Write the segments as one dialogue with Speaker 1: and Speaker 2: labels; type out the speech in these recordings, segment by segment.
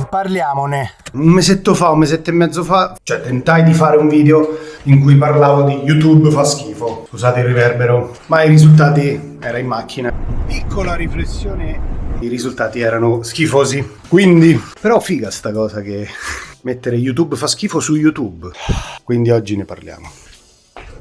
Speaker 1: Parliamone. Un mesetto e mezzo fa, tentai di fare un video in cui parlavo di YouTube fa schifo. Scusate il riverbero, ma i risultati era in macchina. Piccola riflessione, i risultati erano schifosi. Quindi, però figa sta cosa che mettere YouTube fa schifo su YouTube. Quindi oggi ne parliamo.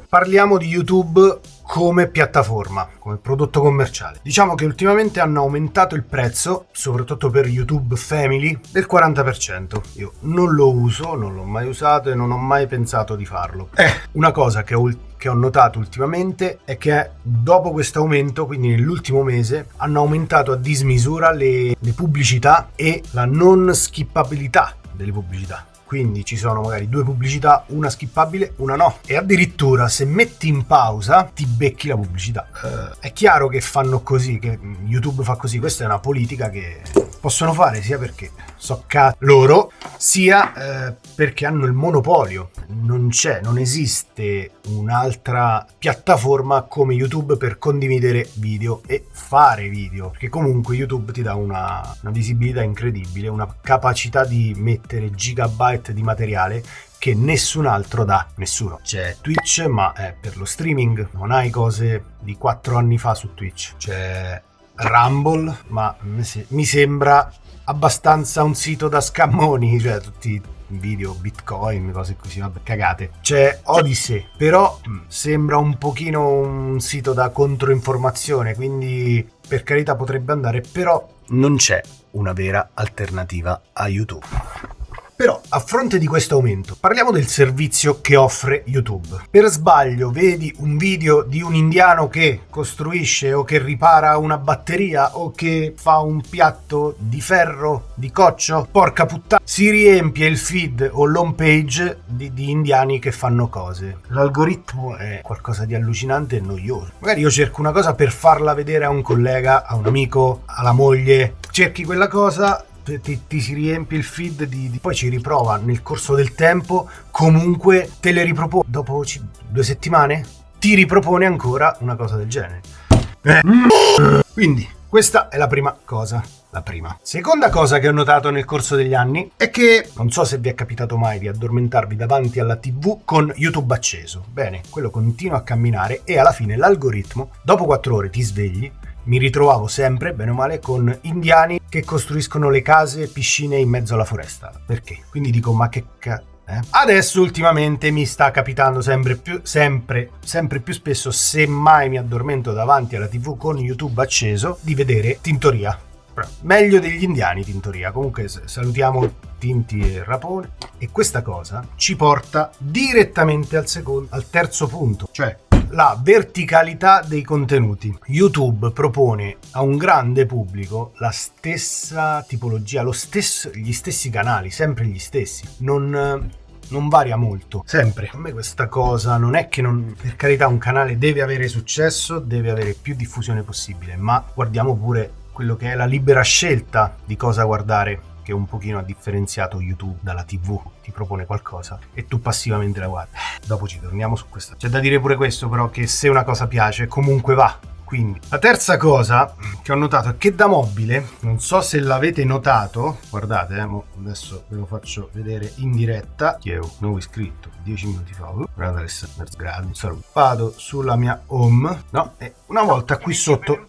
Speaker 1: Parliamo di YouTube come piattaforma, come prodotto commerciale. Diciamo che ultimamente hanno aumentato il prezzo, soprattutto per YouTube Family, del 40%. Io non lo uso, non l'ho mai usato e non ho mai pensato di farlo. Una cosa che ho notato ultimamente è che dopo questo aumento, quindi nell'ultimo mese, hanno aumentato a dismisura le pubblicità e la non skippabilità delle pubblicità. Quindi ci sono magari 2 pubblicità, una skippabile, una no. E addirittura se metti in pausa ti becchi la pubblicità. È chiaro che fanno così, che YouTube fa così. Questa è una politica che possono fare sia perché so loro, sia perché hanno il monopolio. Non esiste un'altra piattaforma come YouTube per condividere video e fare video. Perché comunque YouTube ti dà una visibilità incredibile, una capacità di mettere gigabyte di materiale che nessun altro dà. Nessuno. C'è Twitch, ma è per lo streaming, non hai cose di 4 anni fa su Twitch. C'è Rumble, ma mi sembra abbastanza un sito da scammoni, cioè tutti video, bitcoin, cose così, vabbè, cagate. C'è Odyssey, però sembra un pochino un sito da controinformazione, quindi per carità potrebbe andare, però non c'è una vera alternativa a YouTube. Però, a fronte di questo aumento, parliamo del servizio che offre YouTube. Per sbaglio vedi un video di un indiano che costruisce o che ripara una batteria o che fa un piatto di ferro, di coccio, porca puttana, si riempie il feed o l'home page di indiani che fanno cose. L'algoritmo è qualcosa di allucinante e noioso. Magari io cerco una cosa per farla vedere a un collega, a un amico, alla moglie. Cerchi quella cosa, ti si riempie il feed poi ci riprova nel corso del tempo, comunque te le ripropone dopo 2 settimane, ti ripropone ancora una cosa del genere. Quindi questa è la prima cosa. Seconda cosa che ho notato nel corso degli anni è che, non so se vi è capitato mai di addormentarvi davanti alla TV con YouTube acceso. Bene, quello continua a camminare e alla fine l'algoritmo, dopo 4 ore ti svegli. Mi ritrovavo sempre, bene o male, con indiani che costruiscono le case e piscine in mezzo alla foresta. Perché? Quindi dico, ma che Adesso ultimamente mi sta capitando sempre più spesso, se mai mi addormento davanti alla TV con YouTube acceso, di vedere Tintoria. Meglio degli indiani Tintoria. Comunque salutiamo Tinti e Rapone. E questa cosa ci porta direttamente al terzo punto, cioè la verticalità dei contenuti. YouTube propone a un grande pubblico la stessa tipologia, gli stessi canali, sempre gli stessi. Non varia molto, sempre. A me questa cosa non è che per carità un canale deve avere successo, deve avere più diffusione possibile, ma guardiamo pure quello che è la libera scelta di cosa guardare, che un pochino ha differenziato YouTube dalla TV. Ti propone qualcosa e tu passivamente la guardi. Dopo ci torniamo su questo. C'è da dire pure questo, però, che se una cosa piace comunque va. Quindi la terza cosa che ho notato è che da mobile, non so se l'avete notato, guardate, adesso ve lo faccio vedere in diretta. Chiedo nuovo iscritto 10 minuti fa. Guardate Alessandro, un saluto. Vado sulla mia home, no? E una volta qui sotto,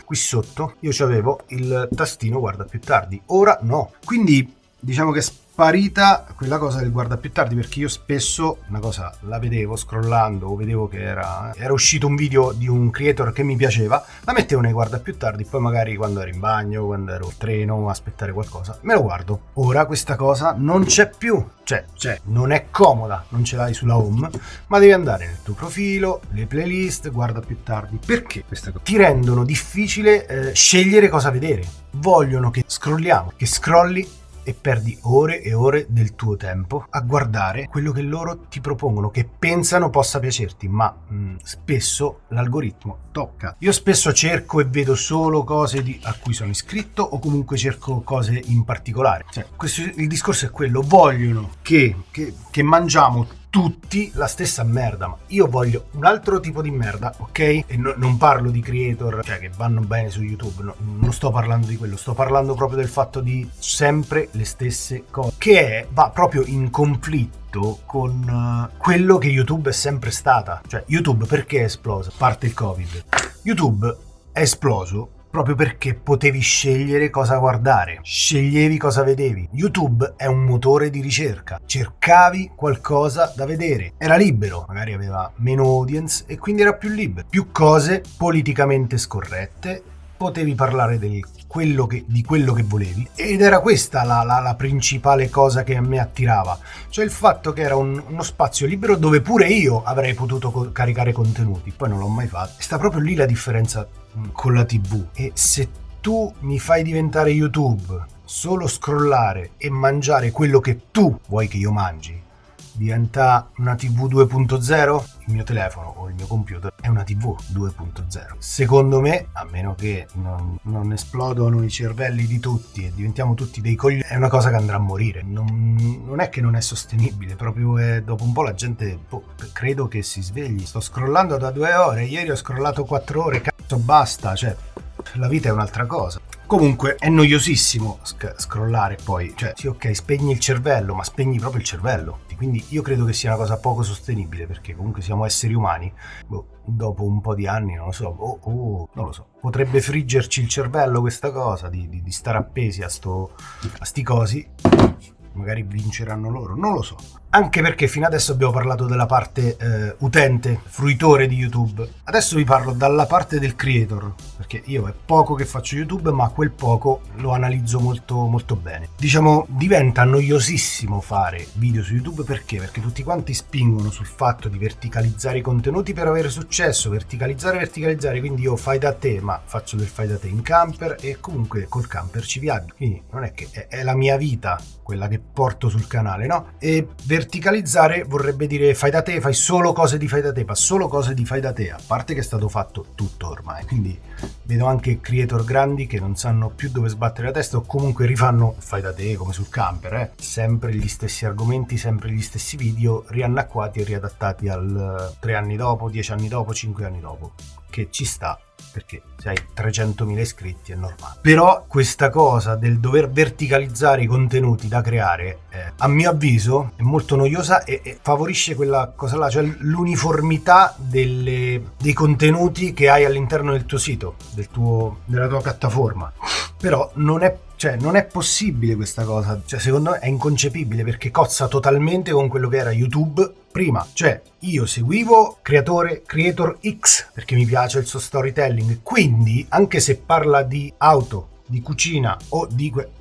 Speaker 1: qui sotto io c'avevo il tastino guarda più tardi. Ora no. Quindi diciamo che sparita quella cosa del guarda più tardi, perché io spesso una cosa la vedevo scrollando o vedevo che era uscito un video di un creator che mi piaceva, la mettevo nei guarda più tardi, poi magari quando ero in bagno, quando ero al treno, aspettare qualcosa, me lo guardo. Ora questa cosa non c'è più, cioè non è comoda, non ce l'hai sulla home, ma devi andare nel tuo profilo, le playlist, guarda più tardi. Perché questa cosa? Ti rendono difficile scegliere cosa vedere, vogliono che scrolli e perdi ore e ore del tuo tempo a guardare quello che loro ti propongono, che pensano possa piacerti, ma spesso l'algoritmo tocca. Io spesso cerco e vedo solo cose a cui sono iscritto, o comunque cerco cose in particolare. Il discorso è quello: vogliono che mangiamo tutti la stessa merda, ma io voglio un altro tipo di merda, ok? E non parlo di creator, cioè che vanno bene su YouTube, non sto parlando di quello, sto parlando proprio del fatto di sempre le stesse cose, va proprio in conflitto con quello che YouTube è sempre stata. Cioè, YouTube perché è esploso? A parte il Covid, YouTube è esploso proprio perché potevi scegliere cosa guardare, sceglievi cosa vedevi. YouTube è un motore di ricerca, cercavi qualcosa da vedere, era libero, magari aveva meno audience e quindi era più libero, più cose politicamente scorrette, potevi parlare di quello che volevi, ed era questa la principale cosa che a me attirava, cioè il fatto che era uno spazio libero dove pure io avrei potuto caricare contenuti. Poi non l'ho mai fatto, sta proprio lì la differenza con la TV. E se tu mi fai diventare YouTube solo scrollare e mangiare quello che tu vuoi che io mangi, diventa una TV 2.0? Il mio telefono o il mio computer è una TV 2.0. Secondo me, a meno che non esplodono i cervelli di tutti e diventiamo tutti dei coglioni, è una cosa che andrà a morire. Non è che non è sostenibile, proprio dopo un po' la gente credo che si svegli. Sto scrollando da 2 ore, ieri ho scrollato 4 ore, cazzo basta, cioè la vita è un'altra cosa. Comunque è noiosissimo scrollare poi, cioè sì, ok, spegni il cervello, ma spegni proprio il cervello. Quindi io credo che sia una cosa poco sostenibile, perché comunque siamo esseri umani. Dopo un po' di anni, non lo so, non lo so, potrebbe friggerci il cervello questa cosa di stare appesi a sti cosi. Magari vinceranno loro, non lo so. Anche perché fino adesso abbiamo parlato della parte utente, fruitore di YouTube. Adesso vi parlo dalla parte del creator, perché io è poco che faccio YouTube, ma quel poco lo analizzo molto molto bene. Diciamo, diventa noiosissimo fare video su YouTube, perché? Perché tutti quanti spingono sul fatto di verticalizzare i contenuti per avere successo, verticalizzare, quindi io fai da te, ma faccio del fai da te in camper e comunque col camper ci viaggio. Quindi non è che è la mia vita quella che porto sul canale, no? E verticalizzare vorrebbe dire fai da te, fai solo cose di fai da te, ma solo cose di fai da te, a parte che è stato fatto tutto ormai. Quindi vedo anche creator grandi che non sanno più dove sbattere la testa o comunque rifanno fai da te come sul camper, sempre gli stessi argomenti, sempre gli stessi video riannacquati e riadattati al 3 anni dopo, 10 anni dopo, 5 anni dopo, che ci sta, perché se hai 300.000 iscritti è normale. Però questa cosa del dover verticalizzare i contenuti da creare, a mio avviso, è molto noiosa e favorisce quella cosa là, cioè l'uniformità dei contenuti che hai all'interno del tuo sito, della tua piattaforma. Però non è possibile questa cosa, cioè secondo me è inconcepibile, perché cozza totalmente con quello che era YouTube prima. Cioè io seguivo Creator X perché mi piace il suo storytelling, quindi anche se parla di auto, di cucina o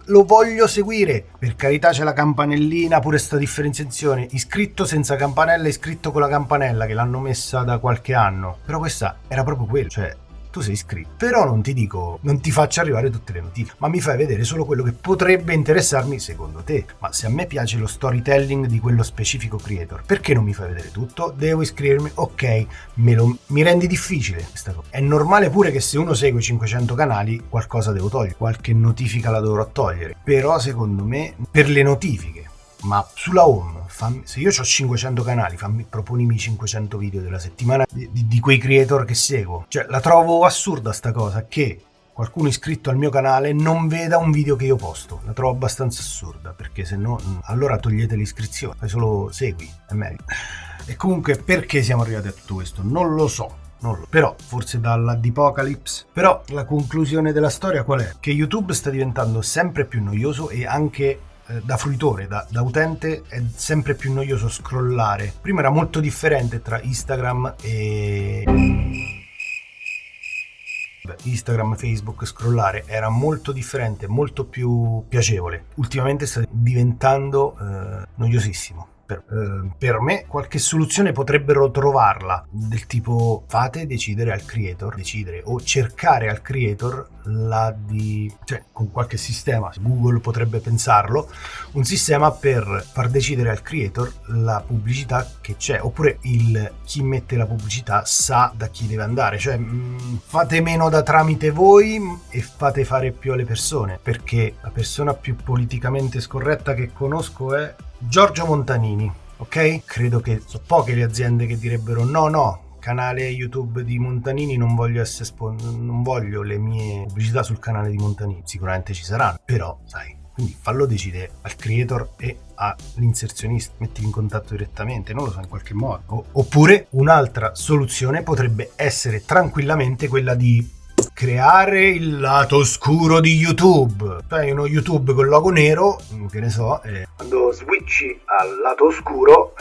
Speaker 1: lo voglio seguire. Per carità c'è la campanellina, pure sta differenziazione, iscritto senza campanella, iscritto con la campanella, che l'hanno messa da qualche anno, però questa era proprio quello, cioè tu sei iscritto, però non ti faccio arrivare tutte le notifiche, ma mi fai vedere solo quello che potrebbe interessarmi secondo te. Ma se a me piace lo storytelling di quello specifico creator, perché non mi fai vedere tutto? Devo iscrivermi? Ok, mi rendi difficile questa cosa. È normale pure che se uno segue 500 canali qualcosa devo togliere, qualche notifica la dovrò togliere, però secondo me per le notifiche, ma sulla home, se io ho 500 canali, proponimi 500 video della settimana di quei creator che seguo. Cioè la trovo assurda sta cosa, che qualcuno iscritto al mio canale non veda un video che io posto. La trovo abbastanza assurda, perché se no allora togliete l'iscrizione, fai solo segui, è meglio. E comunque perché siamo arrivati a tutto questo? Non lo so. Però forse dall'Apocalypse. Però la conclusione della storia qual è? Che YouTube sta diventando sempre più noioso, e anche da fruitore, da utente è sempre più noioso scrollare. Prima era molto differente tra Instagram, Facebook, scrollare era molto differente, molto più piacevole. Ultimamente sta diventando noiosissimo. Per me qualche soluzione potrebbero trovarla, del tipo fate decidere al creator, o cercare al creator cioè con qualche sistema, Google potrebbe pensarlo, un sistema per far decidere al creator la pubblicità che c'è, oppure chi mette la pubblicità sa da chi deve andare, cioè fate meno da tramite voi e fate fare più alle persone, perché la persona più politicamente scorretta che conosco è Giorgio Montanini. ok? Credo che sono poche le aziende che direbbero no, canale YouTube di Montanini, non voglio essere non voglio le mie pubblicità sul canale di Montanini. Sicuramente ci saranno, però sai, quindi fallo decidere al creator e all'inserzionista, metti in contatto direttamente, non lo so, in qualche modo. Oppure un'altra soluzione potrebbe essere tranquillamente quella di creare il lato oscuro di YouTube. Fai uno YouTube con logo nero, che ne so, quando switchi al lato oscuro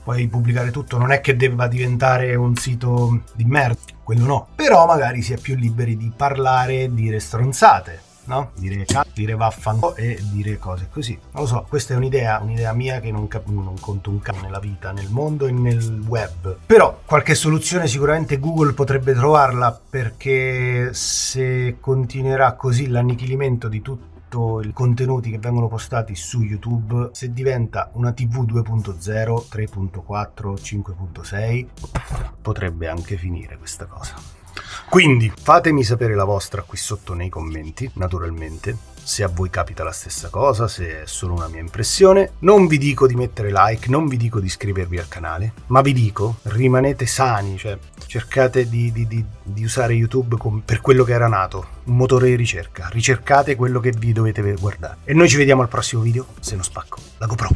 Speaker 1: puoi pubblicare tutto. Non è che debba diventare un sito di merda, quello no, però magari si è più liberi di parlare, dire stronzate, no? Dire vaffanculo e dire cose così. Non lo so, questa è un'idea mia che non conto un cazzo nella vita, nel mondo e nel web. Però qualche soluzione sicuramente Google potrebbe trovarla, perché se continuerà così l'annichilimento di tutti i contenuti che vengono postati su YouTube, se diventa una TV 2.0, 3.4, 5.6, potrebbe anche finire questa cosa. Quindi fatemi sapere la vostra qui sotto nei commenti, naturalmente, se a voi capita la stessa cosa, se è solo una mia impressione. Non vi dico di mettere like, non vi dico di iscrivervi al canale, ma vi dico rimanete sani, cioè cercate di usare YouTube per quello che era nato, un motore di ricerca. Ricercate quello che vi dovete guardare. E noi ci vediamo al prossimo video, se non spacco la GoPro.